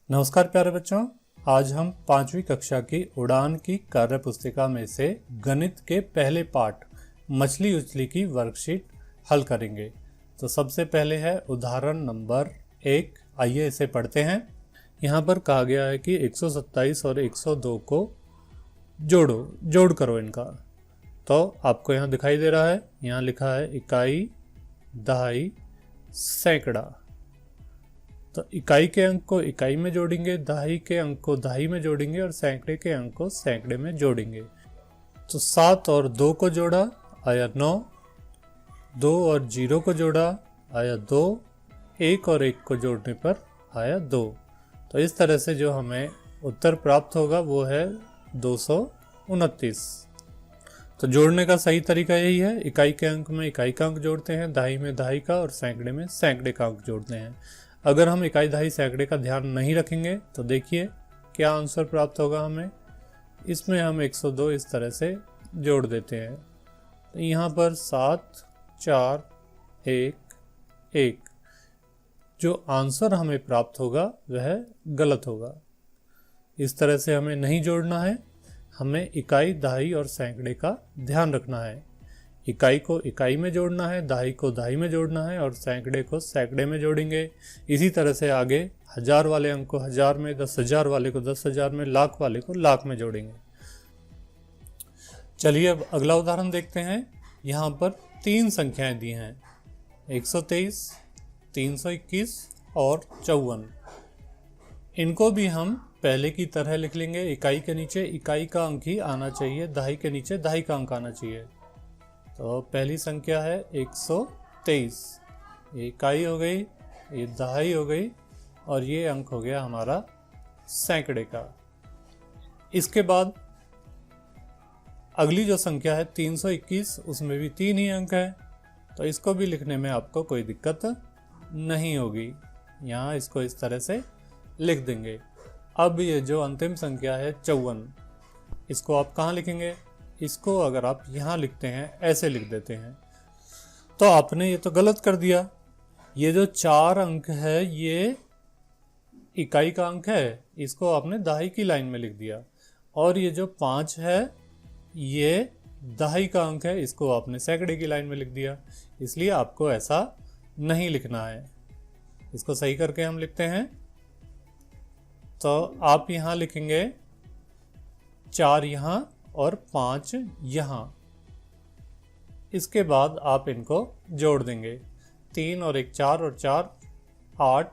नमस्कार प्यारे बच्चों, आज हम 5वीं कक्षा की उड़ान की कार्य पुस्तिका में से गणित के पहले पाठ मछली उछली की वर्कशीट हल करेंगे। तो सबसे पहले है उदाहरण नंबर 1। आइए इसे पढ़ते हैं। यहाँ पर कहा गया है कि 127 और 102 को जोड़ करो इनका। तो आपको यहाँ दिखाई दे रहा है, यहाँ लिखा है इकाई, दहाई, सैकड़ा। तो इकाई के अंक को इकाई में जोड़ेंगे, दहाई के अंक को दहाई में जोड़ेंगे और सैकड़े के अंक को सैकड़े में जोड़ेंगे। तो 7 और 2 को जोड़ा आया 9, 2 और 0 को जोड़ा आया 2, 1 और 1 को जोड़ने पर आया 2। तो इस तरह से जो हमें उत्तर प्राप्त होगा वो है 229। तो जोड़ने का सही तरीका यही है, इकाई के अंक में इकाई का अंक जोड़ते हैं, दहाई में दहाई का और सैकड़े में सैकड़े का अंक जोड़ते हैं। अगर हम इकाई दहाई सैकड़े का ध्यान नहीं रखेंगे तो देखिए क्या आंसर प्राप्त होगा हमें। इसमें हम 102 इस तरह से जोड़ देते हैं। तो यहाँ पर 7, 4, 1, 1 जो आंसर हमें प्राप्त होगा वह गलत होगा। इस तरह से हमें नहीं जोड़ना है, हमें इकाई दहाई और सैकड़े का ध्यान रखना है। इकाई को इकाई में जोड़ना है, दहाई को दहाई में जोड़ना है और सैकड़े को सैकड़े में जोड़ेंगे। इसी तरह से आगे 1000 वाले अंक को 1000 में, 10,000 वाले को 10,000 में, लाख वाले को लाख में जोड़ेंगे। चलिए अब अगला उदाहरण देखते हैं। यहाँ पर 3 संख्याएं दी हैं, 123, 321 और 54। इनको भी हम पहले की तरह लिख लेंगे। इकाई के नीचे इकाई का अंक ही आना चाहिए, दहाई के नीचे दहाई का अंक आना चाहिए। तो पहली संख्या है 123, ये इकाई हो गई, ये दहाई हो गई और ये अंक हो गया हमारा सैकड़े का। इसके बाद अगली जो संख्या है 321, उसमें भी 3 ही अंक है, तो इसको भी लिखने में आपको कोई दिक्कत नहीं होगी। यहाँ इसको इस तरह से लिख देंगे। अब ये जो अंतिम संख्या है 54, इसको आप कहाँ लिखेंगे? इसको अगर आप यहाँ लिखते हैं, ऐसे लिख देते हैं, तो आपने ये तो गलत कर दिया। ये जो 4 अंक है ये इकाई का अंक है, इसको आपने दहाई की लाइन में लिख दिया। और ये जो 5 है ये दहाई का अंक है, इसको आपने सैकड़े की लाइन में लिख दिया। इसलिए आपको ऐसा नहीं लिखना है। इसको सही करके हम लिखते हैं। तो आप यहाँ लिखेंगे 4 यहाँ और 5 यहाँ। इसके बाद आप इनको जोड़ देंगे। 3 और 1 4 और 4 8,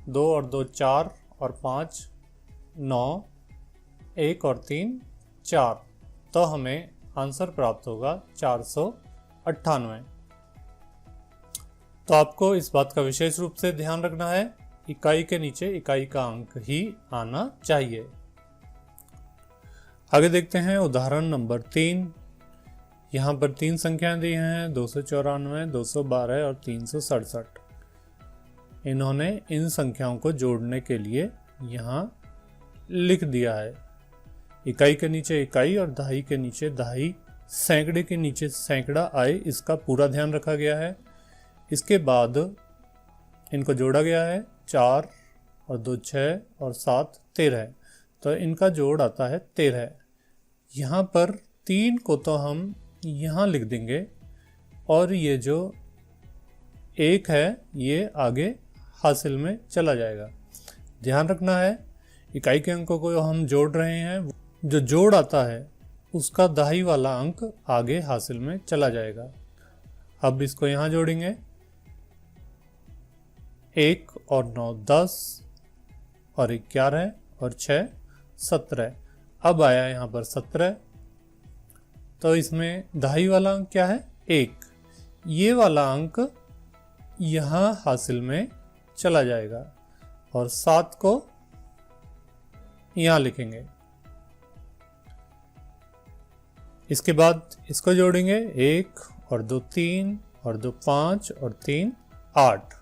2 और 2 4 और 5 9, 1 और 3 4। तो हमें आंसर प्राप्त होगा 498। तो आपको इस बात का विशेष रूप से ध्यान रखना है, इकाई के नीचे इकाई का अंक ही आना चाहिए। आगे देखते हैं उदाहरण नंबर 3। यहाँ पर 3 संख्याएं दी हैं, 294, 212 और 367। इन्होंने इन संख्याओं को जोड़ने के लिए यहाँ लिख दिया है। इकाई के नीचे इकाई और दहाई के नीचे दहाई, सैकड़े के नीचे सैकड़ा आए, इसका पूरा ध्यान रखा गया है। इसके बाद इनको जोड़ा गया है, 4 और 2 6 और 7 13। तो इनका जोड़ आता है 13। यहाँ पर 3 को तो हम यहाँ लिख देंगे और ये जो 1 है ये आगे हासिल में चला जाएगा। ध्यान रखना है, इकाई के अंकों को हम जोड़ रहे हैं, जो जोड़ आता है उसका दहाई वाला अंक आगे हासिल में चला जाएगा। अब इसको यहाँ जोड़ेंगे, 1 और 9 10 और 11 और 6 17। अब आया यहाँ पर 17। तो इसमें दहाई वाला अंक क्या है? 1। ये वाला अंक यहाँ हासिल में चला जाएगा और 7 को यहाँ लिखेंगे। इसके बाद इसको जोड़ेंगे, 1 और 2 3 और 2 5 और 3 8।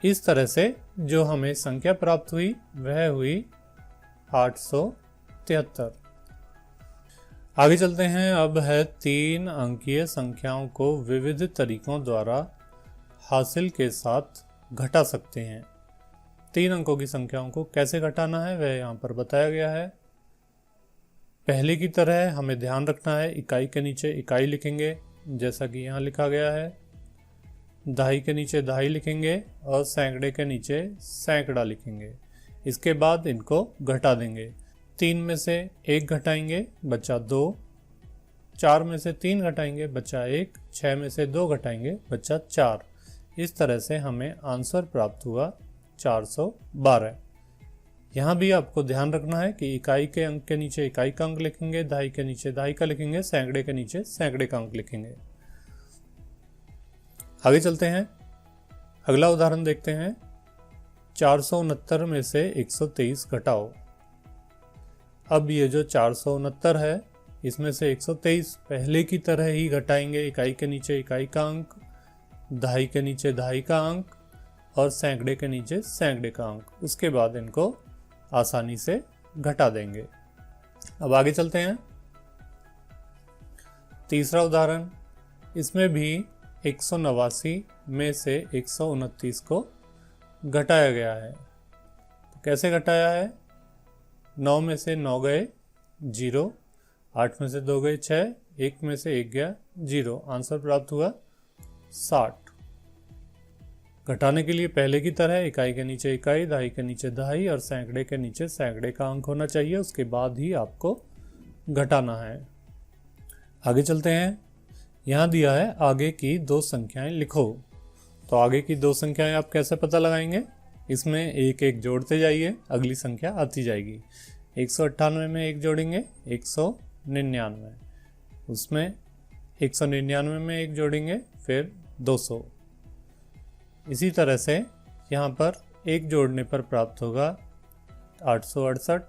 इस तरह से जो हमें संख्या प्राप्त हुई वह हुई 873। आगे चलते हैं। अब है 3 अंकीय संख्याओं को विविध तरीकों द्वारा हासिल के साथ घटा सकते हैं। 3 अंकों की संख्याओं को कैसे घटाना है वह यहाँ पर बताया गया है। पहले की तरह हमें ध्यान रखना है, इकाई के नीचे इकाई लिखेंगे जैसा कि यहाँ लिखा गया है, दहाई के नीचे दहाई लिखेंगे और सैकड़े के नीचे सैकड़ा लिखेंगे। इसके बाद इनको घटा देंगे। 3 में से 1 घटाएंगे बचा 2, 4 में से 3 घटाएंगे बचा 1, 6 में से 2 घटाएंगे बचा 4। इस तरह से हमें आंसर प्राप्त हुआ 412। यहाँ भी आपको ध्यान रखना है कि इकाई के अंक के नीचे इकाई का अंक लिखेंगे, दहाई के नीचे दहाई का लिखेंगे, सैकड़े के नीचे सैकड़े का अंक लिखेंगे। आगे चलते हैं, अगला उदाहरण देखते हैं। 469 में से 123 घटाओ। अब ये जो 469 है इसमें से 123 पहले की तरह ही घटाएंगे, इकाई के नीचे इकाई का अंक, दहाई के नीचे दहाई का अंक और सैकड़े के नीचे सैकड़े का अंक। उसके बाद इनको आसानी से घटा देंगे। अब आगे चलते हैं, तीसरा उदाहरण। इसमें भी 189 में से 129 को घटाया गया है। तो कैसे घटाया है? 9 में से 9 गए 0, 8 में से 2 गए 6, 1 में से 1 गया 0। आंसर प्राप्त हुआ 60। घटाने के लिए पहले की तरह इकाई के नीचे इकाई, दहाई के नीचे दहाई और सैकड़े के नीचे सैकड़े का अंक होना चाहिए। उसके बाद ही आपको घटाना है। आगे चलते हैं, यहाँ दिया है आगे की 2 संख्याएं लिखो। तो आगे की 2 संख्याएं आप कैसे पता लगाएंगे? इसमें एक एक जोड़ते जाइए, अगली संख्या आती जाएगी। 198 में 1 जोड़ेंगे 199, उसमें 199 में 1 जोड़ेंगे फिर 200। इसी तरह से यहाँ पर 1 जोड़ने पर प्राप्त होगा 868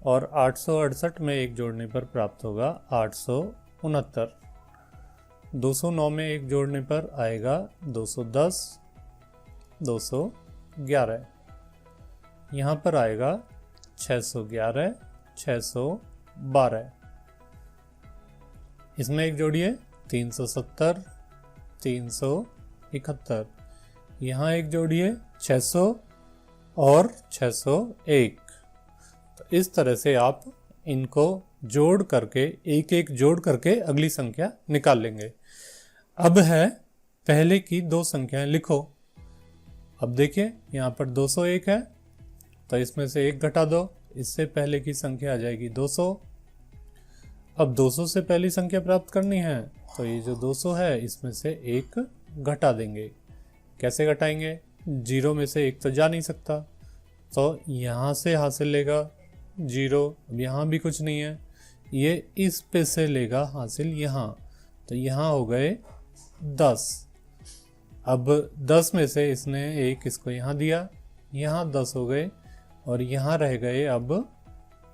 और 868 में 1 जोड़ने पर प्राप्त होगा 869। 209 में 1 जोड़ने पर आएगा 210, 211। यहाँ पर आएगा 611, 612। इसमें 1 जोड़िए 370, 371। यहाँ 1 जोड़िए 600 और 601। तो इस तरह से आप इनको जोड़ करके एक एक जोड़ करके अगली संख्या निकाल लेंगे। अब है पहले की 2 संख्याएं लिखो। अब देखिए यहाँ पर 201 है तो इसमें से 1 घटा दो, इससे पहले की संख्या आ जाएगी 200। अब 200 से पहली संख्या प्राप्त करनी है तो ये जो 200 है इसमें से 1 घटा देंगे। कैसे घटाएंगे? 0 में से 1 तो जा नहीं सकता, तो यहाँ से हासिल लेगा 0। अब यहाँ भी कुछ नहीं है, ये इस पे से लेगा हासिल यहाँ, तो यहाँ हो गए 10। अब 10 में से इसने 1 इसको यहाँ दिया, यहाँ 10 हो गए और यहाँ रह गए अब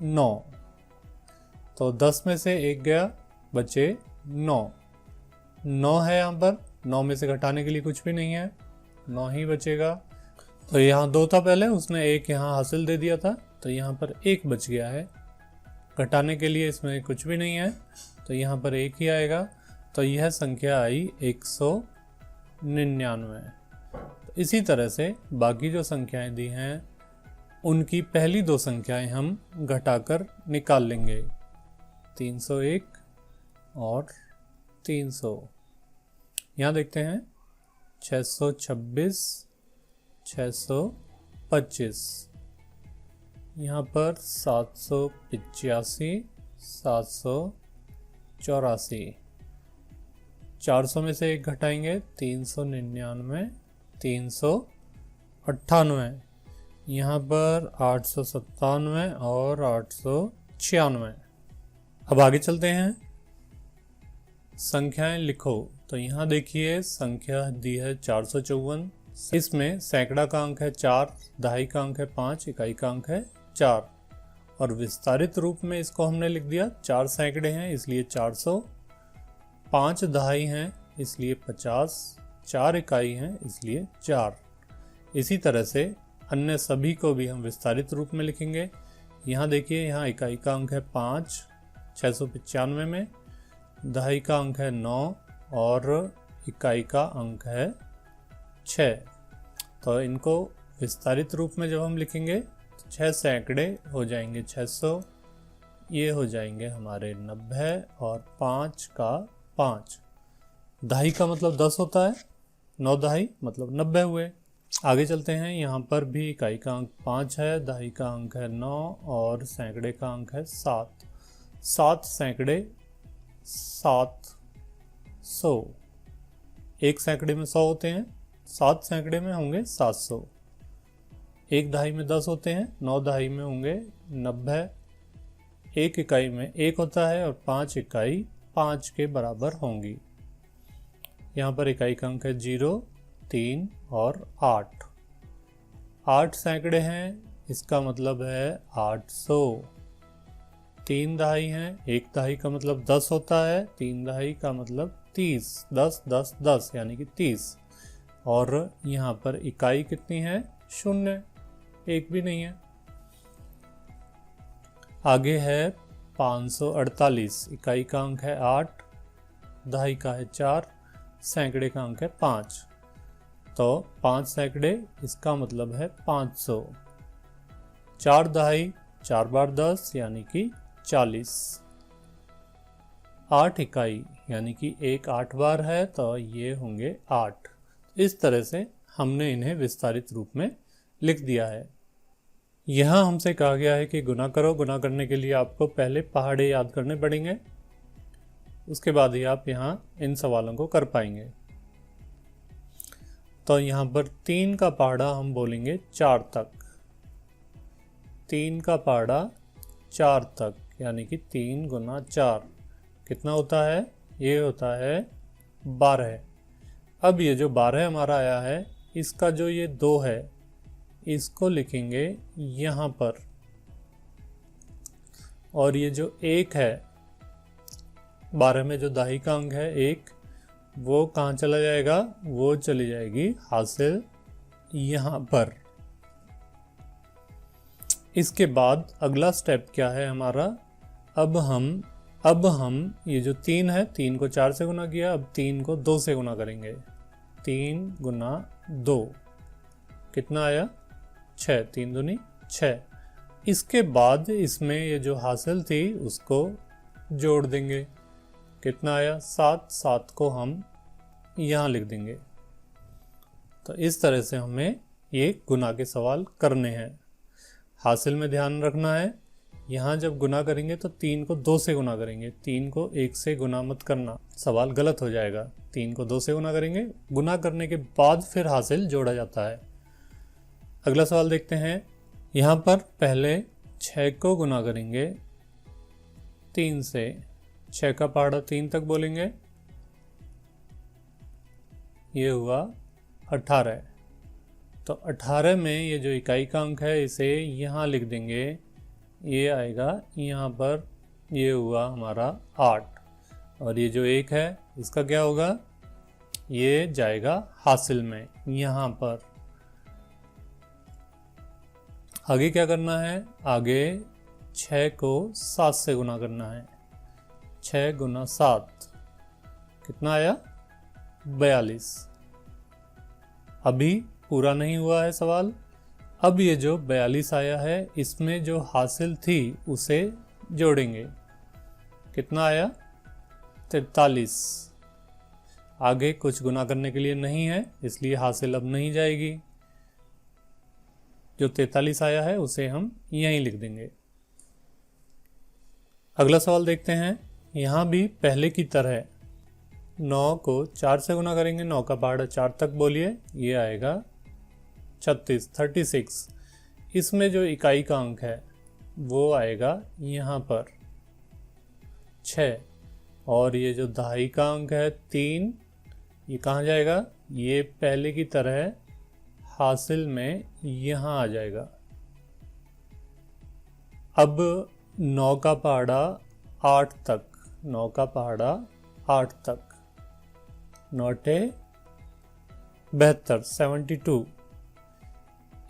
9। तो 10 में से 1 गया बचे 9। 9 है यहाँ पर, 9 में से घटाने के लिए कुछ भी नहीं है, 9 ही बचेगा। तो यहाँ 2 था पहले, उसने 1 यहाँ हासिल दे दिया था तो यहाँ पर 1 बच गया है। घटाने के लिए इसमें कुछ भी नहीं है तो यहाँ पर 1 ही आएगा। तो यह संख्या आई 199। तो इसी तरह से बाकी जो संख्याएं दी हैं उनकी पहली 2 संख्याएं हम घटाकर निकाल लेंगे, 301 और 300। यहाँ देखते हैं 626, 625। यहाँ पर 785, 784। 400 में से 1 घटाएंगे 399, 398। यहाँ पर 897 और 896। अब आगे चलते हैं, संख्याएं लिखो। तो यहाँ देखिए संख्या दी है 454। इसमें सैकड़ा का अंक है 4, दहाई का अंक है 5, इकाई का अंक है 4 और विस्तारित रूप में इसको हमने लिख दिया। 4 सैकड़े हैं इसलिए 400, 5 दहाई हैं इसलिए 50, 4 इकाई हैं इसलिए 4। इसी तरह से अन्य सभी को भी हम विस्तारित रूप में लिखेंगे। यहाँ देखिए, यहाँ इकाई का अंक है 5 695 में, दहाई का अंक है 9 और इकाई का अंक है 6। तो इनको विस्तारित रूप में जब हम लिखेंगे तो 6 सैकड़े हो जाएंगे 600, ये हो जाएंगे हमारे 90 और 5 का 5। दहाई का मतलब 10 होता है, 9 दहाई मतलब 90 हुए। आगे चलते हैं, यहाँ पर भी इकाई का अंक 5 है, दहाई का अंक है 9 और सैकड़े का अंक है 7। 7 सैकड़े 700। एक सैकड़े में 100 होते हैं, 7 सैकड़े में होंगे 700। एक दहाई में 10 होते हैं, 9 दहाई में होंगे 90। एक इकाई में 1 होता है और 5 इकाई 5 के बराबर होंगी। यहाँ पर इकाई का अंक है 0, 3 और 8। 8 सैकड़े हैं, इसका मतलब है 800। 3 दहाई हैं, एक दहाई का मतलब 10 होता है, 3 दहाई का मतलब 30। 10 10 10 यानी कि 30। और यहाँ पर इकाई कितनी है? 0, एक भी नहीं है। आगे है 548। इकाई का अंक है 8, दहाई का है 4, सैकड़े का अंक है 5। तो 5 सैकड़े, इसका मतलब है 500। 4 दहाई, 4 बार 10 यानी कि 40। 8 इकाई यानी कि 1 8 बार है, तो ये होंगे 8। इस तरह से हमने इन्हें विस्तारित रूप में लिख दिया है। यहाँ हमसे कहा गया है कि गुना करो। गुना करने के लिए आपको पहले पहाड़े याद करने पड़ेंगे, उसके बाद ही आप यहाँ इन सवालों को कर पाएंगे। तो यहाँ पर 3 का पहाड़ा हम बोलेंगे 4 तक। 3 का पहाड़ा 4 तक यानी कि 3 गुना 4 कितना होता है? ये होता है 12। अब ये जो 12 हमारा आया है, इसका जो ये 2 है, इसको लिखेंगे यहाँ पर। और ये जो 1 है, 12 में जो दहाई का अंक है 1, वो कहाँ चला जाएगा? वो चली जाएगी हासिल यहाँ पर। इसके बाद अगला स्टेप क्या है हमारा? अब हम ये जो 3 है, 3 को 4 से गुना किया, अब 3 को 2 से गुना करेंगे। 3 गुना 2 कितना आया? 6। 3 दूनी 6। इसके बाद इसमें ये जो हासिल थी उसको जोड़ देंगे। कितना आया? 7। 7 को हम यहाँ लिख देंगे। तो इस तरह से हमें ये गुना के सवाल करने हैं। हासिल में ध्यान रखना है, यहाँ जब गुना करेंगे तो 3 को 2 से गुना करेंगे, 3 को 1 से गुना मत करना, सवाल गलत हो जाएगा। 3 को 2 से गुना करेंगे, गुना करने के बाद फिर हासिल जोड़ा जाता है। अगला सवाल देखते हैं। यहाँ पर पहले 6 को गुना करेंगे 3 से। 6 का पहाड़ा 3 तक बोलेंगे, ये हुआ 18। तो 18 में ये जो इकाई का अंक है इसे यहाँ लिख देंगे, ये आएगा यहाँ पर, ये हुआ हमारा 8। और ये जो 1 है इसका क्या होगा? ये जाएगा हासिल में यहाँ पर। आगे क्या करना है? आगे 6 को 7 से गुना करना है। 6 गुना 7 कितना आया? 42। अभी पूरा नहीं हुआ है सवाल। अब ये जो 42 आया है, इसमें जो हासिल थी उसे जोड़ेंगे। कितना आया? 43। आगे कुछ गुना करने के लिए नहीं है, इसलिए हासिल अब नहीं जाएगी। जो 43 आया है उसे हम यहीं लिख देंगे। अगला सवाल देखते हैं। यहाँ भी पहले की तरह 9 को 4 से गुना करेंगे। 9 का पहाड़ा 4 तक बोलिए, ये आएगा 36, 36। इसमें जो इकाई का अंक है वो आएगा यहाँ पर 6। और ये जो दहाई का अंक है 3, ये कहाँ जाएगा? ये पहले की तरह हासिल में यहाँ आ जाएगा। अब 9 का पहाड़ा 8 तक, 9 का पहाड़ा 8 तक, 9 72, 72।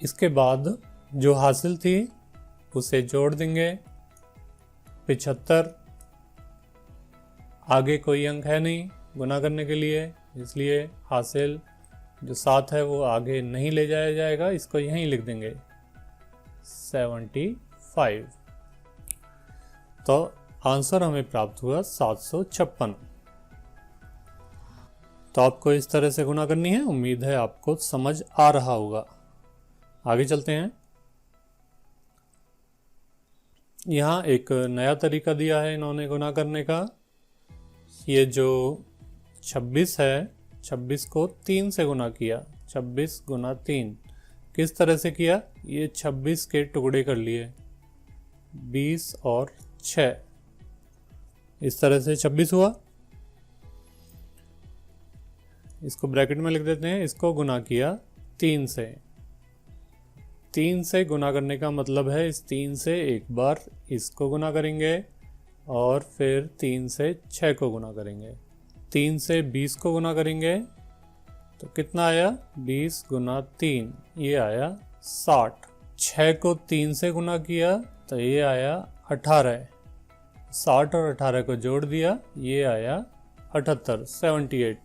इसके बाद जो हासिल थी उसे जोड़ देंगे, 75। आगे कोई अंक है नहीं गुना करने के लिए, इसलिए हासिल जो 7 है वो आगे नहीं ले जाया जाएगा, इसको यहीं लिख देंगे 75। तो आंसर हमें प्राप्त हुआ 756। तो आपको इस तरह से गुना करनी है। उम्मीद है आपको समझ आ रहा होगा। आगे चलते हैं। यहाँ एक नया तरीका दिया है इन्होंने गुना करने का। ये जो 26 है, 26 को 3 से गुना किया। 26 गुना 3 किस तरह से किया? ये 26 के टुकड़े कर लिए, 20 और 6, इस तरह से 26 हुआ। इसको ब्रैकेट में लिख देते हैं। इसको गुना किया 3 से। 3 से गुना करने का मतलब है इस 3 से एक बार इसको गुना करेंगे और फिर 3 से 6 को गुना करेंगे। 3 से 20 को गुना करेंगे तो कितना आया? 20 गुना 3, ये आया 60। 6 को 3 से गुना किया तो ये आया 18। 60 और 18 को जोड़ दिया, ये आया 78, 78।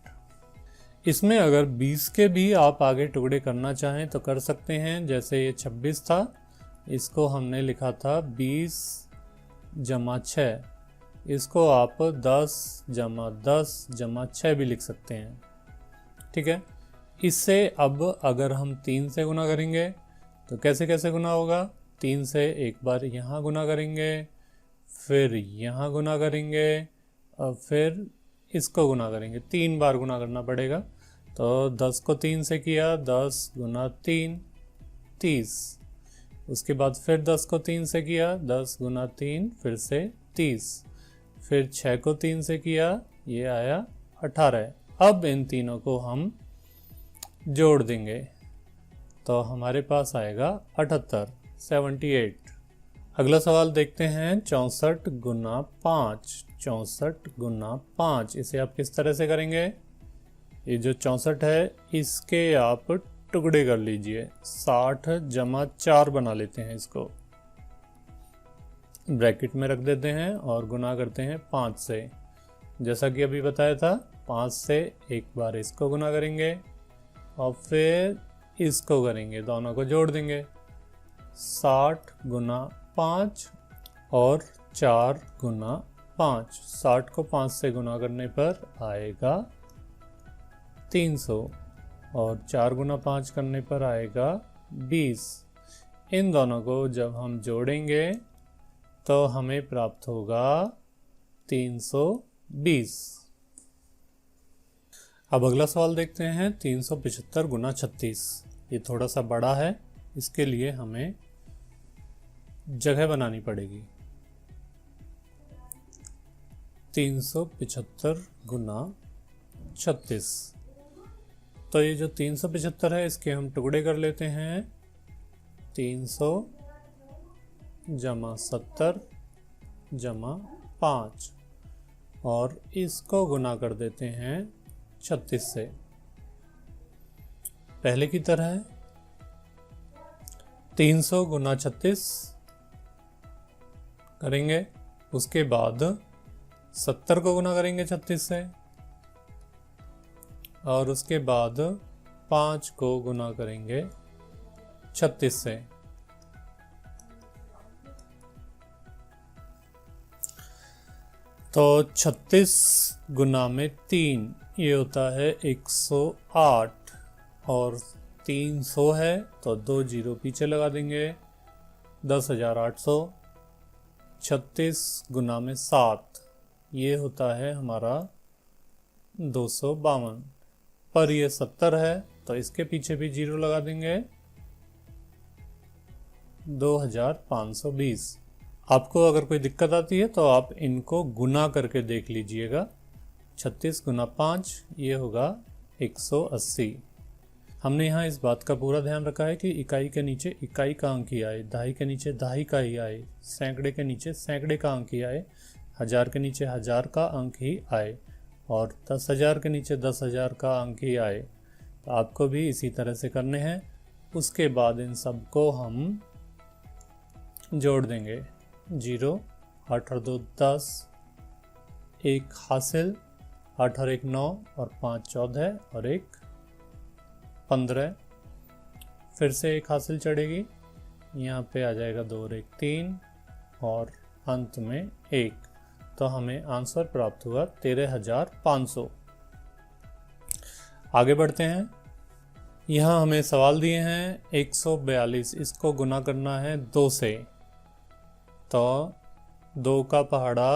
इसमें अगर 20 के भी आप आगे टुकड़े करना चाहें तो कर सकते हैं। जैसे ये 26 था, इसको हमने लिखा था 20 जमा 6, इसको आप 10 जमा 10 जमा 6 भी लिख सकते हैं। ठीक है। इससे अब अगर हम 3 से गुना करेंगे तो कैसे कैसे गुना होगा? 3 से एक बार यहाँ गुना करेंगे, फिर यहाँ गुना करेंगे और फिर इसको गुना करेंगे। 3 बार गुना करना पड़ेगा। तो 10 को 3 से किया, 10 गुना 3 30। उसके बाद फिर 10 को 3 से किया, 10 गुना 3 फिर से 30। फिर 6 को 3 से किया, ये आया 18। अब इन तीनों को हम जोड़ देंगे तो हमारे पास आएगा 78, 78। अगला सवाल देखते हैं। 64 गुना 5। 64 गुना 5, इसे आप किस तरह से करेंगे? ये जो 64 है इसके आप टुकड़े कर लीजिए। 60 जमा 4 बना लेते हैं, इसको ब्रैकेट में रख देते हैं और गुना करते हैं 5 से। जैसा कि अभी बताया था, 5 से एक बार इसको गुना करेंगे और फिर इसको करेंगे, दोनों को जोड़ देंगे। 60 गुना 5 और 4 गुना 5। 60 को 5 से गुना करने पर आएगा 300 और 4 गुना 5 करने पर आएगा 20। इन दोनों को जब हम जोड़ेंगे तो हमें प्राप्त होगा 320। अब अगला सवाल देखते हैं। 375 गुना 36। ये थोड़ा सा बड़ा है, इसके लिए हमें जगह बनानी पड़ेगी। 375 गुना 36। तो ये जो 375 है इसके हम टुकड़े कर लेते हैं। 300 जमा 70 जमा 5 और इसको गुना कर देते हैं 36 से। पहले की तरह 300 गुना 36 करेंगे, उसके बाद 70 को गुना करेंगे 36 से और उसके बाद 5 को गुना करेंगे 36 से। तो 36 गुना में 3, ये होता है 108 और 300 है तो 2 जीरो पीछे लगा देंगे, 10,800। 36 गुना में 7, ये होता है हमारा 252। पर ये 70 है तो इसके पीछे भी जीरो लगा देंगे, 2520। आपको अगर कोई दिक्कत आती है तो आप इनको गुना करके देख लीजिएगा। 36 गुना 5 ये होगा 180। हमने यहाँ इस बात का पूरा ध्यान रखा है कि इकाई के नीचे इकाई का अंक ही आए, दहाई के नीचे दहाई का ही आए, सैकड़े के नीचे सैकड़े का अंक ही आए, हजार के नीचे हजार का अंक ही आए और 10,000 के नीचे 10,000 का अंक ही आए। तो आपको भी इसी तरह से करने हैं। उसके बाद इन सब को हम जोड़ देंगे। 0, 8 और 2 10, 1 हासिल, 8 और 1 9 और 5 14 और 1 15, फिर से एक हासिल चढ़ेगी, यहाँ पे आ जाएगा 2 और 1 3 और अंत में 1। तो हमें आंसर प्राप्त हुआ 13,500। आगे बढ़ते हैं। यहाँ हमें सवाल दिए हैं 142, इसको गुना करना है 2 से। तो 2 का पहाड़ा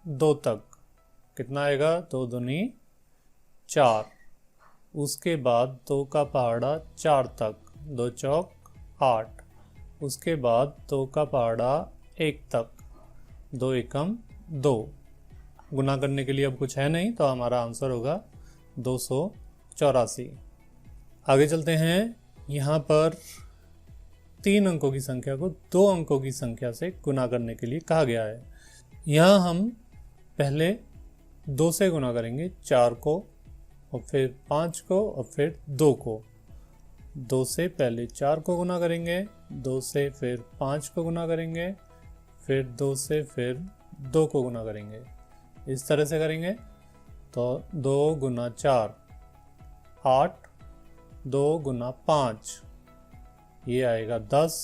2 तक कितना आएगा, 2 दूनी 4। उसके बाद 2 का पहाड़ा 4 तक, 2 चौक 8। उसके बाद 2 का पहाड़ा 1 तक, 2 एकम 2। गुना करने के लिए अब कुछ है नहीं, तो हमारा आंसर होगा 284। आगे चलते हैं। यहाँ पर 3 अंकों की संख्या को 2 अंकों की संख्या से गुना करने के लिए कहा गया है। यहाँ हम पहले 2 से गुना करेंगे 4 को, और फिर 5 को, और फिर 2 को। 2 से पहले 4 को गुना करेंगे, 2 से फिर 5 को गुना करेंगे, फिर 2 से फिर 2 को गुना करेंगे। इस तरह से करेंगे तो 2 गुना 4 8, 2 गुना 5 ये आएगा 10।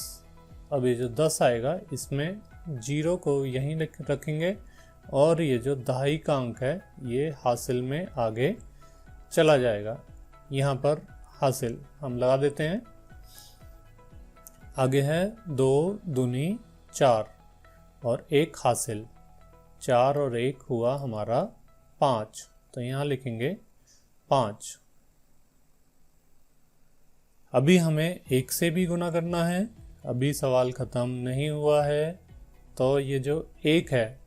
अब ये जो 10 आएगा इसमें 0 को यहीं रखेंगे और ये जो दहाई का अंक है ये हासिल में आगे चला जाएगा। यहाँ पर हासिल हम लगा देते हैं। आगे है 2 दूनी 4 और 1 हासिल, 4 और 1 हुआ हमारा 5। तो यहाँ लिखेंगे 5। अभी हमें 1 से भी गुना करना है, अभी सवाल ख़त्म नहीं हुआ है। तो ये जो 1 है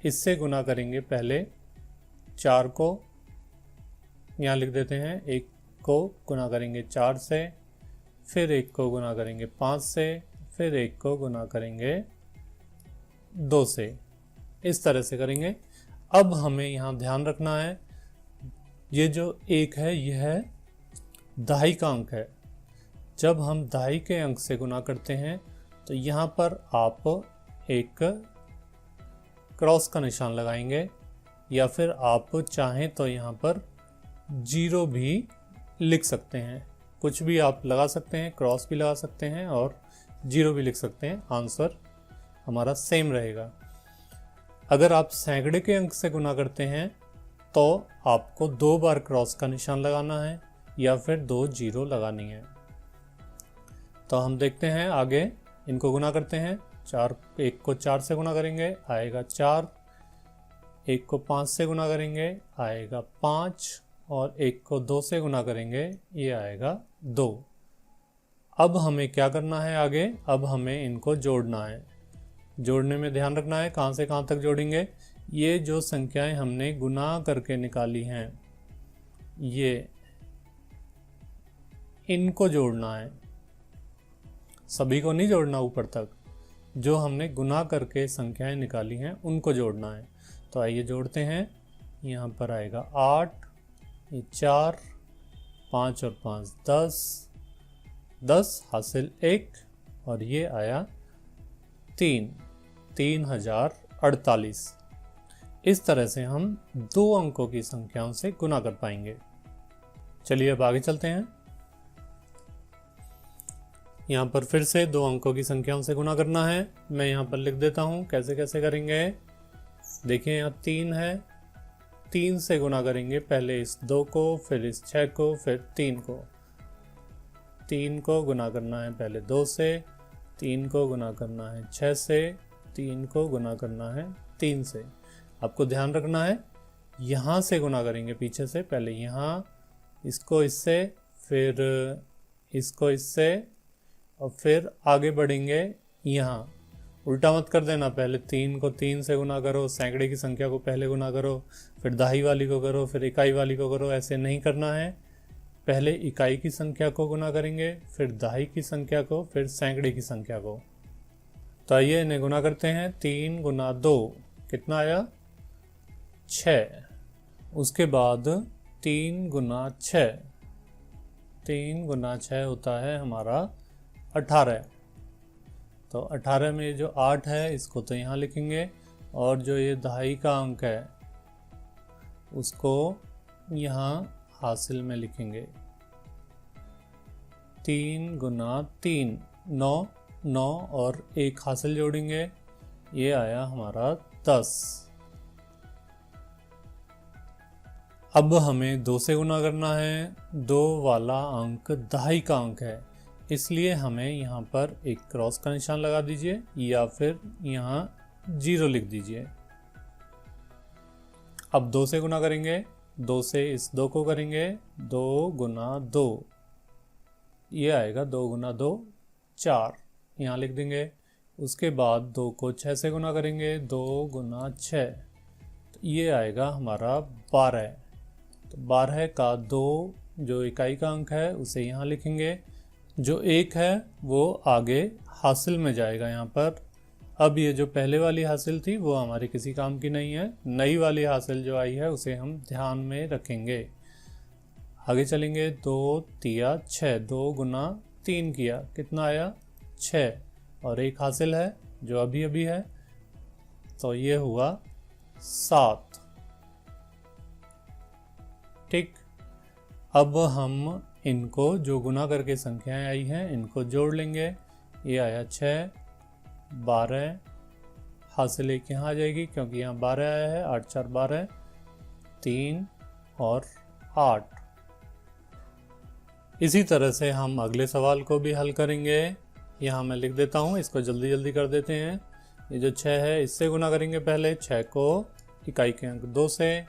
इससे गुना करेंगे पहले 4 को, यहाँ लिख देते हैं। 1 को गुना करेंगे 4 से, फिर 1 को गुना करेंगे 5 से, फिर 1 को गुना करेंगे 2 से। इस तरह से करेंगे। अब हमें यहाँ ध्यान रखना है, ये जो 1 है यह दहाई का अंक है। जब हम दहाई के अंक से गुना करते हैं तो यहाँ पर आप एक क्रॉस का निशान लगाएंगे, या फिर आप चाहें तो यहाँ पर 0 भी लिख सकते हैं। कुछ भी आप लगा सकते हैं, क्रॉस भी लगा सकते हैं और 0 भी लिख सकते हैं। आंसर हमारा सेम रहेगा। अगर आप सैकड़े के अंक से गुना करते हैं तो आपको 2 बार क्रॉस का निशान लगाना है या फिर 2 0 लगानी है। तो हम देखते हैं आगे, इनको गुना करते हैं। 1 को 4 से गुना करेंगे आएगा 4, 1 को 5 से गुना करेंगे आएगा 5, और 1 को 2 से गुना करेंगे ये आएगा 2। अब हमें क्या करना है आगे, अब हमें इनको जोड़ना है। जोड़ने में ध्यान रखना है कहाँ से कहाँ तक जोड़ेंगे। ये जो संख्याएं हमने गुना करके निकाली हैं ये इनको जोड़ना है, सभी को नहीं जोड़ना ऊपर तक। जो हमने गुना करके संख्याएं निकाली हैं उनको जोड़ना है। तो आइए जोड़ते हैं। यहाँ पर आएगा 8, ये 4, 5 और 5 10, 10 हासिल 1 और ये आया 3, 3048। इस तरह से हम 2 अंकों की संख्याओं से गुना कर पाएंगे। चलिए अब आगे चलते हैं। यहाँ पर फिर से 2 अंकों की संख्याओं से गुना करना है। मैं यहाँ पर लिख देता हूँ कैसे कैसे करेंगे। देखिए यहाँ 3 है, 3 से गुना करेंगे पहले इस 2 को, फिर इस 6 को, फिर 3 को। 3 को गुना करना है पहले 2 से, 3 को गुना करना है 6 से, 3 को गुना करना है 3 से। आपको ध्यान रखना है यहाँ से गुना करेंगे पीछे से, पहले यहाँ इसको इससे, फिर इसको इससे, और फिर आगे बढ़ेंगे यहाँ। उल्टा मत कर देना, पहले 3 को 3 से गुना करो, सैकड़े की संख्या को पहले गुना करो, फिर दहाई वाली को करो, फिर इकाई वाली को करो। ऐसे नहीं करना है। पहले इकाई की संख्या को गुना करेंगे, फिर दहाई की संख्या को, फिर सैकड़े की संख्या को। तो आइए इन्हें गुना करते हैं। 3 गुना 2 कितना आया 6। उसके बाद 3 गुना 6, 3 गुना 6 होता है हमारा 18। तो 18 में जो 8 है इसको तो यहाँ लिखेंगे, और जो ये दहाई का अंक है उसको यहाँ हासिल में लिखेंगे। 3 गुना 3 9, 9 और 1 हासिल जोड़ेंगे, ये आया हमारा 10। अब हमें 2 से गुना करना है। 2 वाला अंक दहाई का अंक है, इसलिए हमें यहाँ पर एक क्रॉस का निशान लगा दीजिए या फिर यहाँ 0 लिख दीजिए। अब 2 से गुना करेंगे, 2 से इस 2 को करेंगे, 2 गुना 2, ये आएगा 2 गुना 2 4, यहाँ लिख देंगे। उसके बाद 2 को 6 से गुना करेंगे, 2 गुना 6, तो ये आएगा हमारा 12। तो 12 का 2 जो इकाई का अंक है उसे यहाँ लिखेंगे, जो 1 है वो आगे हासिल में जाएगा यहाँ पर। अब ये जो पहले वाली हासिल थी वो हमारे किसी काम की नहीं है, नई वाली हासिल जो आई है उसे हम ध्यान में रखेंगे। आगे चलेंगे, 2 तिया 6, 2 गुना 3 किया, कितना आया 6, और 1 हासिल है जो अभी अभी है, तो ये हुआ 7। ठीक, अब हम इनको जो गुना करके संख्याएं आई हैं इनको जोड़ लेंगे। ये आया 6, 12, हासिल 1 यहाँ आ जाएगी क्योंकि यहाँ 12 आया है, 8 4 12, 3 और 8। इसी तरह से हम अगले सवाल को भी हल करेंगे। यहाँ मैं लिख देता हूँ, इसको जल्दी जल्दी कर देते हैं। ये जो 6 है इससे गुना करेंगे, पहले 6 को इकाई के अंक 2 से,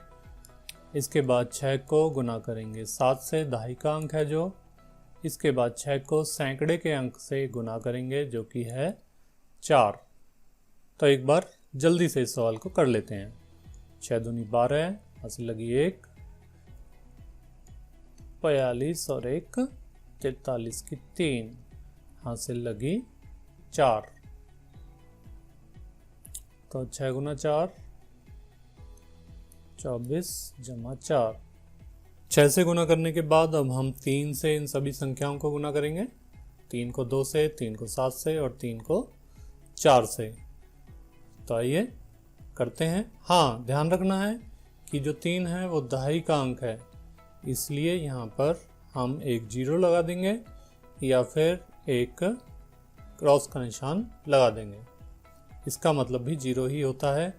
इसके बाद 6 को गुना करेंगे 7 से, दहाई का अंक है जो, इसके बाद 6 को सैकड़े के अंक से गुना करेंगे जो कि है 4। तो एक बार जल्दी से इस सवाल को कर लेते हैं। 6 दूनी 12, हासिल लगी 1, 42 और 1 43 की 3, हासिल लगी 4। तो 6 गुना 4 24 जमा 4। 6 से गुना करने के बाद अब हम 3 से इन सभी संख्याओं को गुना करेंगे। 3 को 2 से, 3 को 7 से और 3 को 4 से। तो आइए करते हैं। हाँ, ध्यान रखना है कि जो 3 है वो दहाई का अंक है, इसलिए यहाँ पर हम एक 0 लगा देंगे या फिर एक क्रॉस का निशान लगा देंगे। इसका मतलब भी 0 ही होता है।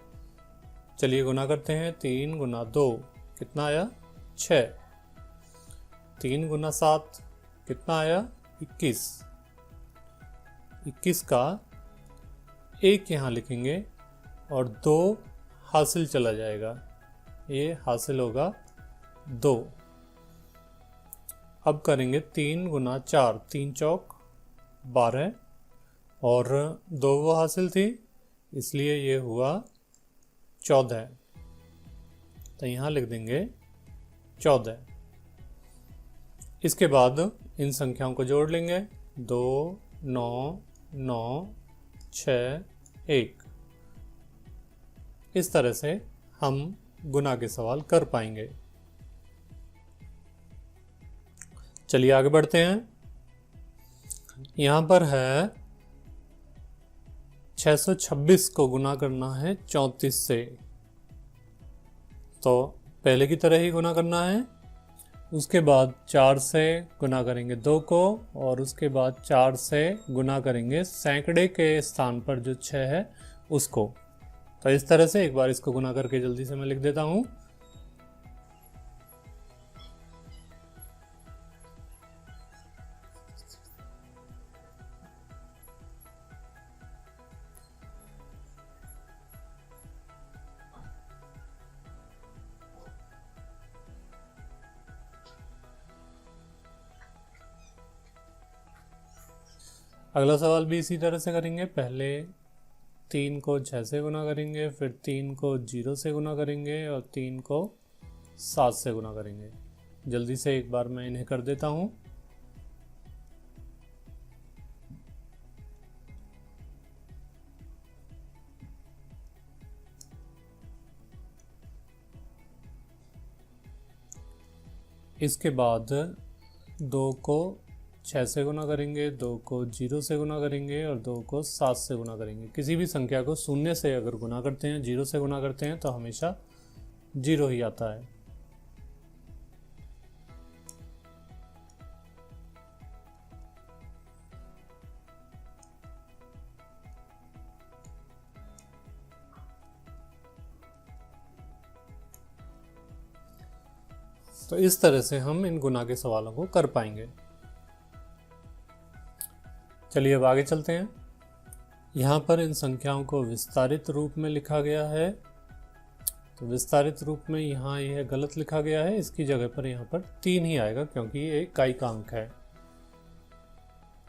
चलिए गुना करते हैं। 3 गुना 2 कितना आया 6, 3 गुना 7 कितना आया 21, 21 का 1 यहाँ लिखेंगे और 2 हासिल चला जाएगा, ये हासिल होगा 2। अब करेंगे 3 गुना 4, 3 चौक 12 और 2 वो हासिल थी इसलिए ये हुआ 14। तो यहाँ लिख देंगे 14। इसके बाद इन संख्याओं को जोड़ लेंगे। 2 9 9 6 1। इस तरह से हम गुना के सवाल कर पाएंगे। चलिए आगे बढ़ते हैं। यहाँ पर है 626 को गुना करना है 34 से, तो पहले की तरह ही गुना करना है। उसके बाद 4 से गुना करेंगे 2 को और उसके बाद 4 से गुना करेंगे सैकड़े के स्थान पर जो 6 है उसको। तो इस तरह से एक बार इसको गुना करके जल्दी से मैं लिख देता हूँ। अगला सवाल भी इसी तरह से करेंगे। पहले 3 को 6 से गुना करेंगे, फिर 3 को 0 से गुना करेंगे और 3 को 7 से गुना करेंगे। जल्दी से एक बार मैं इन्हें कर देता हूँ। इसके बाद 2 को 6 से गुना करेंगे, 2 को 0 से गुना करेंगे और 2 को 7 से गुना करेंगे। किसी भी संख्या को शून्य से अगर गुना करते हैं, 0 से गुना करते हैं तो हमेशा 0 ही आता है। तो इस तरह से हम इन गुना के सवालों को कर पाएंगे। चलिए अब आगे चलते हैं। यहाँ पर इन संख्याओं को विस्तारित रूप में लिखा गया है। तो विस्तारित रूप में यहाँ यह गलत लिखा गया है, इसकी जगह पर यहाँ पर 3 ही आएगा क्योंकि ये इकाई का अंक है।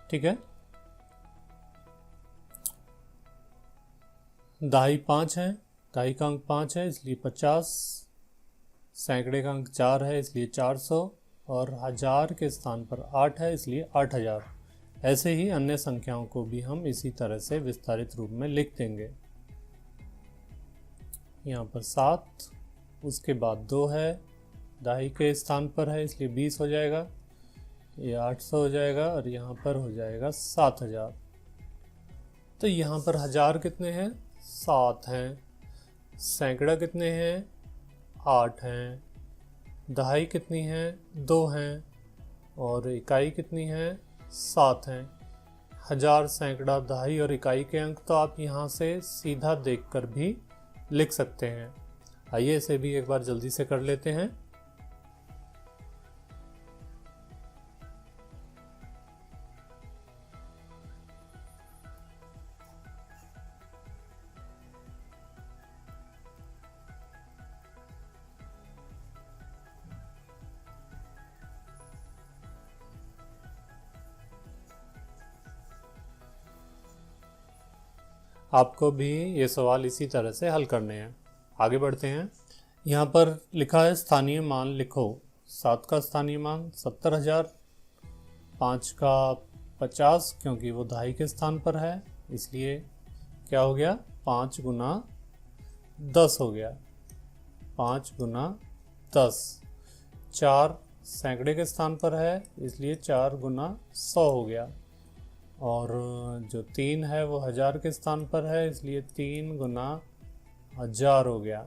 ठीक है, दहाई 5 है, दहाई का अंक 5 है इसलिए 50, सैकड़े का अंक 4 है इसलिए 400 और 1000 के स्थान पर 8 है इसलिए 8000। ऐसे ही अन्य संख्याओं को भी हम इसी तरह से विस्तारित रूप में लिख देंगे। यहाँ पर 7, उसके बाद 2 है, दहाई के स्थान पर है इसलिए 20 हो जाएगा, ये 800 हो जाएगा और यहाँ पर हो जाएगा 7000। तो यहाँ पर 1000 कितने हैं? 7 हैं। सैकड़ा कितने हैं? 8 हैं। दहाई कितनी है? 2 हैं। और इकाई कितनी है? 7 हैं। 1000, सैकड़ा, दहाई और इकाई के अंक तो आप यहाँ से सीधा देखकर भी लिख सकते हैं। आइए इसे भी एक बार जल्दी से कर लेते हैं। आपको भी ये सवाल इसी तरह से हल करने हैं। आगे बढ़ते हैं। यहाँ पर लिखा है स्थानीय मान लिखो। 7 का स्थानीय मान 70,000, 5 का 50 क्योंकि वो दहाई के स्थान पर है इसलिए क्या हो गया? 5 गुना 10 हो गया। 5 गुना 10। 4 सैकड़े के स्थान पर है इसलिए 4 गुना 100 हो गया। और जो 3 है वो 1000 के स्थान पर है इसलिए 3 गुना 1000 हो गया।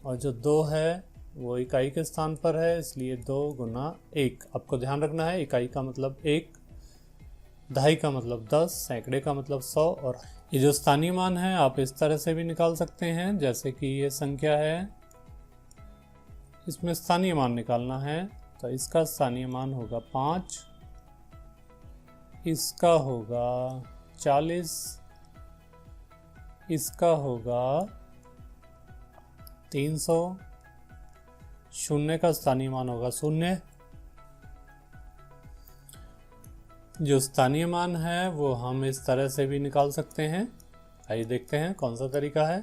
और जो 2 है वो इकाई के स्थान पर है इसलिए 2 गुना 1। आपको ध्यान रखना है इकाई का मतलब 1, दहाई का मतलब 10, सैकड़े का मतलब 100। और ये जो स्थानीय मान है आप इस तरह से भी निकाल सकते हैं, जैसे कि ये संख्या है, इसमें स्थानीय मान निकालना है तो इसका स्थानीय मान होगा 5, इसका होगा 40, इसका होगा 300, शून्य का स्थानीय मान होगा 0। जो स्थानीय मान है वो हम इस तरह से भी निकाल सकते हैं। आइए देखते हैं कौन सा तरीका है।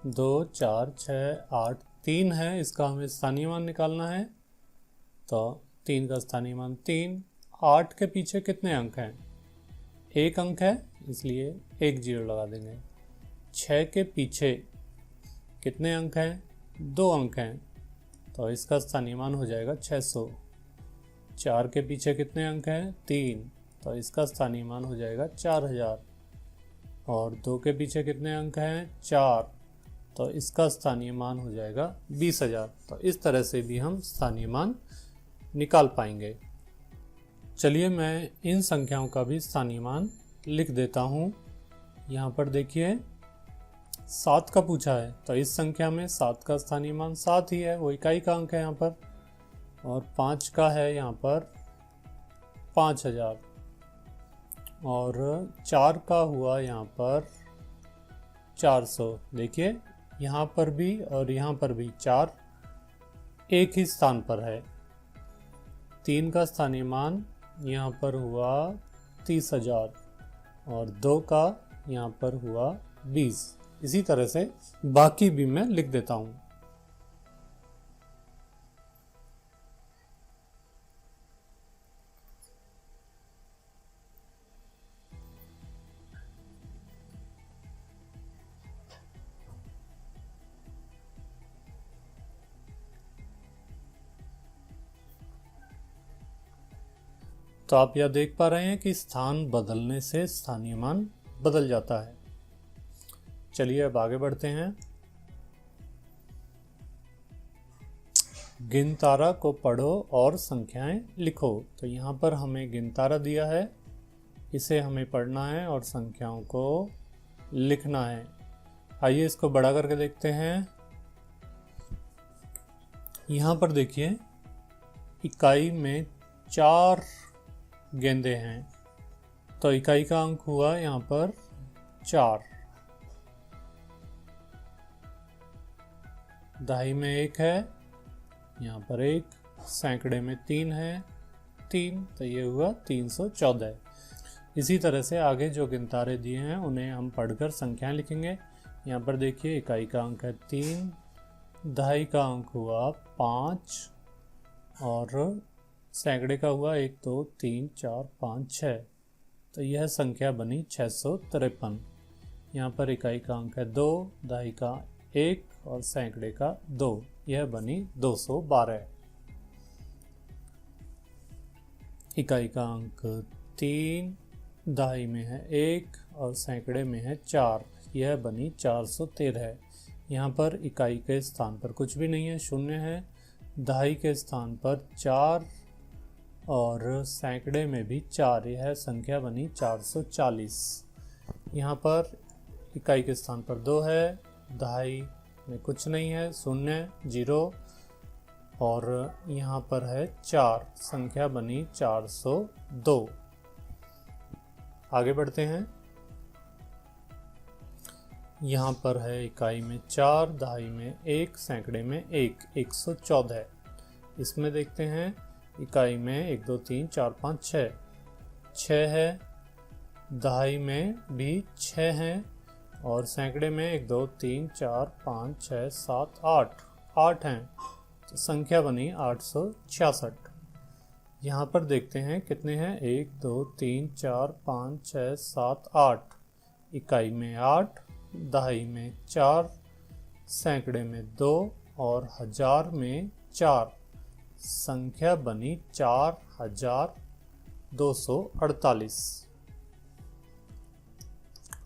2, 4, 6, 8, 3 है, इसका हमें स्थानीय मान निकालना है तो 3 का स्थानीय मान 3। 8 के पीछे कितने अंक हैं? 1 अंक है इसलिए 1 0 लगा देंगे। 6 के पीछे कितने अंक हैं? 2 अंक हैं तो इसका स्थानीय मान हो जाएगा 600। 4 के पीछे कितने अंक हैं? 3 तो इसका स्थानीय मान हो जाएगा 4000। और 2 के पीछे कितने अंक हैं? 4 तो इसका स्थानीय मान हो जाएगा 20,000। तो इस तरह से भी हम स्थानीय मान निकाल पाएंगे। चलिए मैं इन संख्याओं का भी स्थानीय मान लिख देता हूँ। यहाँ पर देखिए 7 का पूछा है तो इस संख्या में 7 का स्थानीय मान 7 ही है, वो इकाई का अंक है यहाँ पर। और 5 का है यहाँ पर 5000 और 4 का हुआ यहाँ पर 400। देखिए यहाँ पर भी और यहाँ पर भी 4 एक ही स्थान पर है। 3 का स्थानीय मान यहाँ पर हुआ 30,000 और 2 का यहाँ पर हुआ 20। इसी तरह से बाकी भी मैं लिख देता हूँ। तो आप यह देख पा रहे हैं कि स्थान बदलने से स्थानीय मान बदल जाता है। चलिए अब आगे बढ़ते हैं। गिनतारा को पढ़ो और संख्याएं लिखो। तो यहाँ पर हमें गिनतारा दिया है, इसे हमें पढ़ना है और संख्याओं को लिखना है। आइए इसको बड़ा करके देखते हैं। यहाँ पर देखिए इकाई में 4 गेंदें हैं, तो इकाई का अंक हुआ यहाँ पर 4। दहाई में 1 है, यहाँ पर 1, सैकड़े में 3 है, 3, तो ये हुआ 314। इसी तरह से आगे जो गिनतारे दिए हैं उन्हें हम पढ़कर संख्याएं लिखेंगे। यहाँ पर देखिए इकाई का अंक है 3, दहाई का अंक हुआ 5 और सैकड़े का हुआ 1 2 3 4 5 6, तो यह संख्या बनी 653। यहाँ पर इकाई का अंक है 2, दहाई का 1 और सैकड़े का 2, यह बनी 212। इकाई का अंक 3, दहाई में है 1 और सैकड़े में है 4, यह बनी 413। यहाँ पर इकाई के स्थान पर कुछ भी नहीं है, 0 है। दहाई के स्थान पर 4 और सैकड़े में भी 4, यह संख्या बनी 440। यहाँ पर इकाई के स्थान पर 2 है, दहाई में कुछ नहीं है, 0 0 और यहाँ पर है 4, संख्या बनी 402। आगे बढ़ते हैं। यहाँ पर है इकाई में 4, दहाई में 1, सैकड़े में 1, 114। इसमें देखते हैं इकाई में 1 2 3 4 5 6, 6 है, दहाई में भी 6 हैं और सैकड़े में 1 2 3 4 5 6 7 8, 8 हैं, तो संख्या बनी 866। यहाँ पर देखते हैं कितने हैं, 1 2 3 4 5 6 7 8, इकाई में 8, दहाई में 4, सैकड़े में 2 और हजार में 4, संख्या बनी 4248।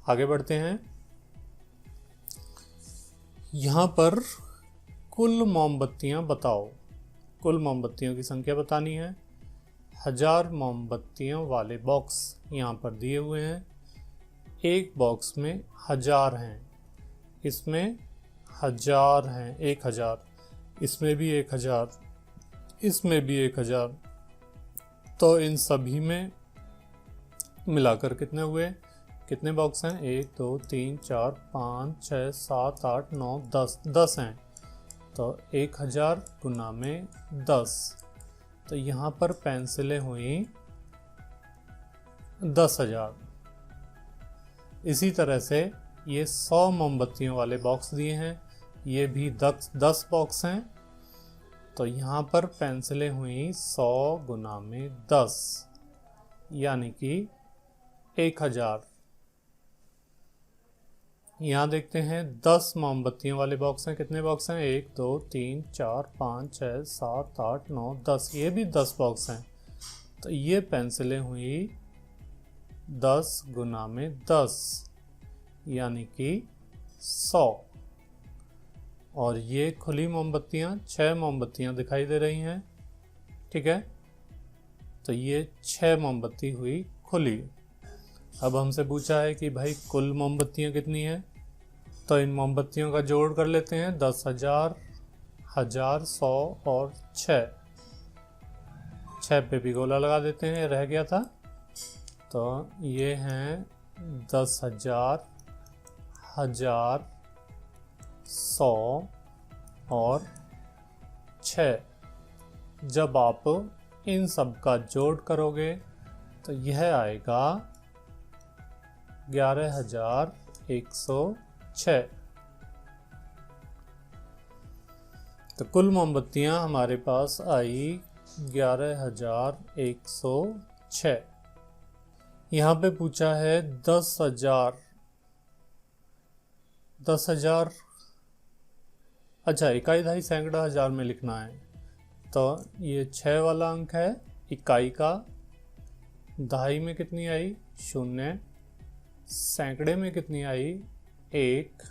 आगे बढ़ते हैं। यहाँ पर कुल मोमबत्तियां बताओ। कुल मोमबत्तियों की संख्या बतानी है। 1000 मोमबत्तियों वाले बॉक्स यहाँ पर दिए हुए हैं। एक बॉक्स में 1000 हैं, इसमें 1000 हैं, 1000, इसमें भी 1000, इसमें भी 1000, तो इन सभी में मिलाकर कितने हुए, कितने बॉक्स हैं, 1 2 3 4 5 6 7 8 9 10, 10 हैं, तो 1000 गुना में 10, तो यहाँ पर पेंसिलें हुई 10,000। इसी तरह से ये 100 मोमबत्तियों वाले बॉक्स दिए हैं, ये भी 10 बॉक्स हैं, तो यहाँ पर पेंसिलें हुई 100 गुना में 10, यानी कि 1000। यहाँ देखते हैं 10 मोमबत्तियों वाले बॉक्स हैं, कितने बॉक्स हैं, 1 2 3 4 5 6 7 8 9 10, ये भी 10 बॉक्स हैं, तो ये पेंसिलें हुई 10 गुना में 10, यानी कि 100। और ये खुली मोमबत्तियाँ 6 मोमबत्तियाँ दिखाई दे रही हैं, ठीक है, तो ये 6 मोमबत्ती हुई खुली। अब हमसे पूछा है कि भाई कुल मोमबत्तियाँ कितनी हैं, तो इन मोमबत्तियों का जोड़ कर लेते हैं। 10,000, 1000, 100 और 6 पे भी गोला लगा देते हैं, रह गया था, तो ये हैं 10,000, 1000, 100 और 6। जब आप इन सब का जोड़ करोगे तो यह आएगा 11,106। तो कुल मोमबत्तियां हमारे पास आई 11,106। यहाँ पे पूछा है 10,000। 10,000, अच्छा, इकाई दहाई सैकड़ा हजार में लिखना है, तो ये 6 वाला अंक है इकाई का। दहाई में कितनी आई, 0, सैकड़े में कितनी आई, 1,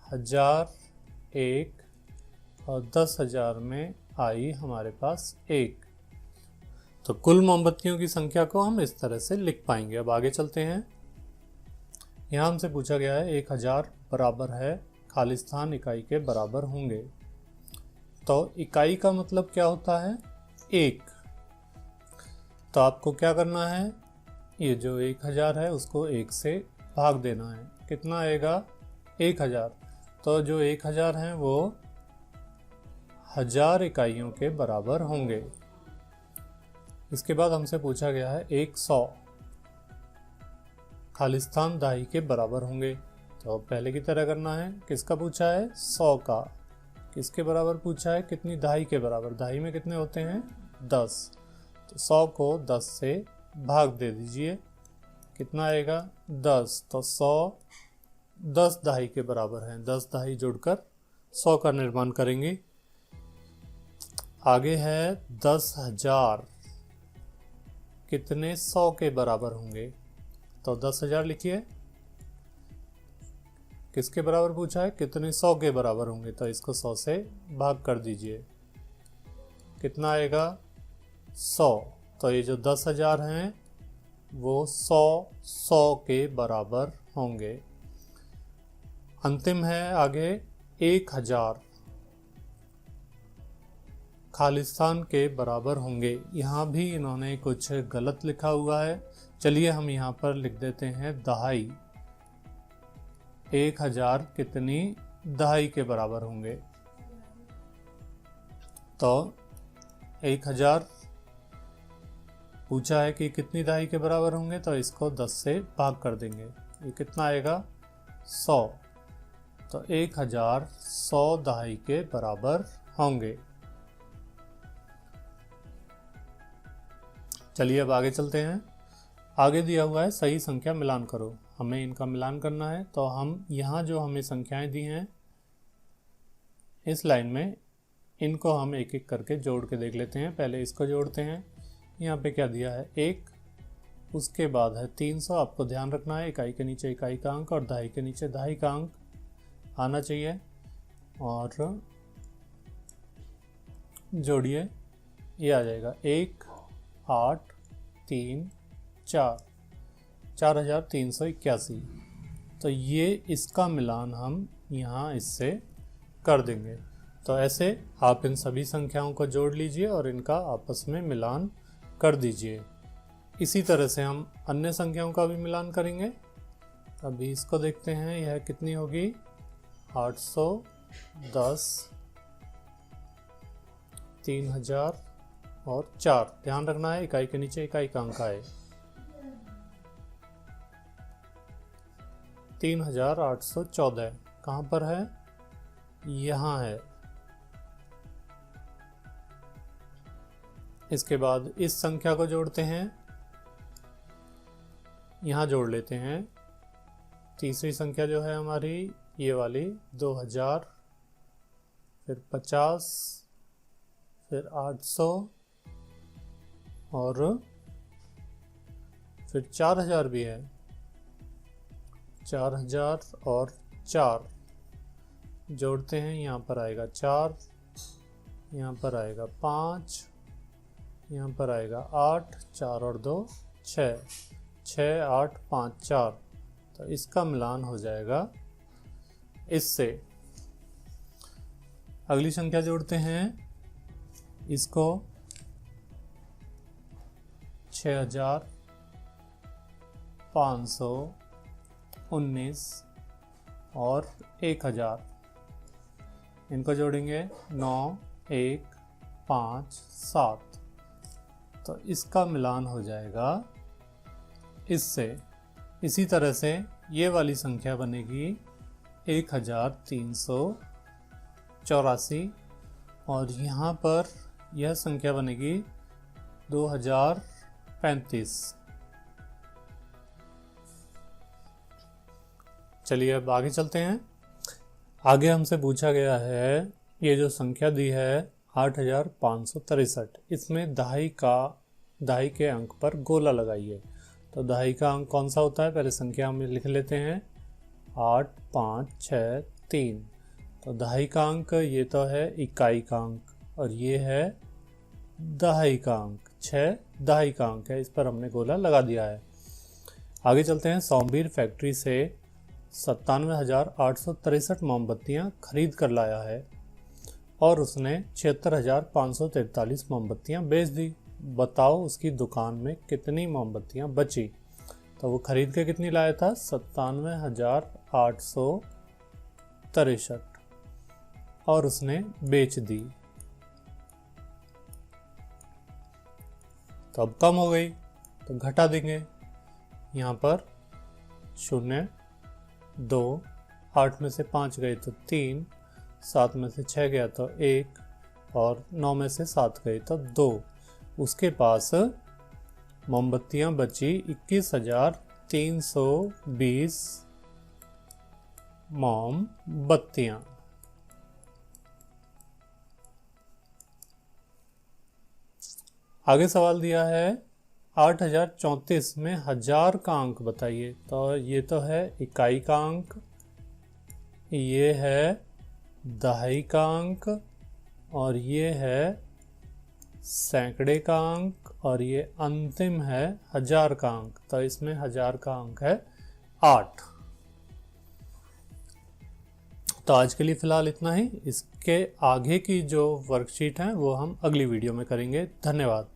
1000 1 और 10,000 में आई हमारे पास 1। तो कुल मोमबत्तियों की संख्या को हम इस तरह से लिख पाएंगे। अब आगे चलते हैं। यहाँ हमसे पूछा गया है 1000 बराबर है खालिस्तान इकाई के बराबर होंगे। तो इकाई का मतलब क्या होता है? एक। तो आपको क्या करना है, ये जो 1000 है उसको 1 से भाग देना है। कितना आएगा? 1000। तो जो 1000 हैं वो 1000 इकाइयों के बराबर होंगे। इसके बाद हमसे पूछा गया है 100 खालिस्तान दहाई के बराबर होंगे। तो पहले की तरह करना है। किसका पूछा है? 100 का। किसके बराबर पूछा है? कितनी दहाई के बराबर? दहाई में कितने होते हैं? 10। तो 100 को 10 से भाग दे दीजिए। कितना आएगा? 10। तो 100 10 दहाई के बराबर है। 10 दहाई जुड़कर 100 का निर्माण करेंगे। आगे है 10,000 कितने 100 के बराबर होंगे? तो 10,000 लिखिए। किसके बराबर पूछा है? कितने 100 के बराबर होंगे? तो इसको 100 से भाग कर दीजिए। कितना आएगा? 100। तो ये जो 10,000 हैं वो 100 के बराबर होंगे। अंतिम है आगे 1000 खालिस्तान के बराबर होंगे। यहाँ भी इन्होंने कुछ गलत लिखा हुआ है। चलिए हम यहाँ पर लिख देते हैं दहाई। 1000 कितनी दहाई के बराबर होंगे? तो 1000 पूछा है कि कितनी दहाई के बराबर होंगे, तो इसको 10 से भाग कर देंगे। ये कितना आएगा? 100। तो 1000 100 दहाई के बराबर होंगे। चलिए अब आगे चलते हैं। आगे दिया हुआ है सही संख्या मिलान करो। हमें इनका मिलान करना है। तो हम यहाँ जो हमें संख्याएं दी हैं इस लाइन में, इनको हम एक एक करके जोड़ के देख लेते हैं। पहले इसको जोड़ते हैं। यहाँ पे क्या दिया है? 1, उसके बाद है 300। आपको ध्यान रखना है इकाई के नीचे इकाई का अंक और दहाई के नीचे दहाई का अंक आना चाहिए। और जोड़िए, ये आ जाएगा 1, 8, 3, 4, 4381। तो ये इसका मिलान हम यहाँ इससे कर देंगे। तो ऐसे आप इन सभी संख्याओं को जोड़ लीजिए और इनका आपस में मिलान कर दीजिए। इसी तरह से हम अन्य संख्याओं का भी मिलान करेंगे। अभी इसको देखते हैं, यह कितनी होगी? 810, 3000 और 4। ध्यान रखना है इकाई के नीचे इकाई का अंक आए। 3814 कहाँ पर है? यहाँ है। इसके बाद इस संख्या को जोड़ते हैं। यहाँ जोड़ लेते हैं। तीसरी संख्या जो है हमारी ये वाली 2000, फिर 50, फिर 800 और फिर 4000 भी है। 4000 और 4 जोड़ते हैं। यहाँ पर आएगा 4, यहाँ पर आएगा 5, यहाँ पर आएगा 8, 4 और 2 6, 6, 8, 5, 4। तो इसका मिलान हो जाएगा इससे। अगली संख्या जोड़ते हैं। इसको 6519 और 1000। इनको जोड़ेंगे 9, 1, 5, 7। तो इसका मिलान हो जाएगा इससे। इसी तरह से ये वाली संख्या बनेगी 1384 और यहाँ पर यह संख्या बनेगी 2035। चलिए अब आगे चलते हैं। आगे हमसे पूछा गया है, ये जो संख्या दी है 8563, इसमें दहाई के अंक पर गोला लगाइए। तो दहाई का अंक कौन सा होता है? पहले संख्या में लिख लेते हैं 8, 5, 6, 3। तो दहाई का अंक ये तो है इकाई का अंक और ये है दहाई का अंक। 6 दहाई का अंक है, इस पर हमने गोला लगा दिया है। आगे चलते हैं। सोमवीर फैक्ट्री से 97,863 मोमबत्तियाँ खरीद कर लाया है। और उसने 76,543 मोमबत्तियाँ बेच दी। बताओ उसकी दुकान में कितनी मोमबत्तियाँ बची। तो वो खरीद के कितनी लाया था, 97,863, और उसने बेच दी। तो अब कम हो गई तो घटा देंगे। यहाँ पर 0, 2, 8 में से 5 गए तो 3, 7 में से 6 गया तो 1, और 9 में से 7 गए तो 2। उसके पास मोमबत्तियाँ बची 21,320 मोमबत्तियाँ। आगे सवाल दिया है 8034 में 1000 का अंक बताइए। तो ये तो है इकाई का अंक, ये है दहाई का अंक, और ये है सैकड़े का अंक, और ये अंतिम है 1000 का अंक। तो इसमें 1000 का अंक है 8। तो आज के लिए फिलहाल इतना ही। इसके आगे की जो वर्कशीट है वो हम अगली वीडियो में करेंगे। धन्यवाद।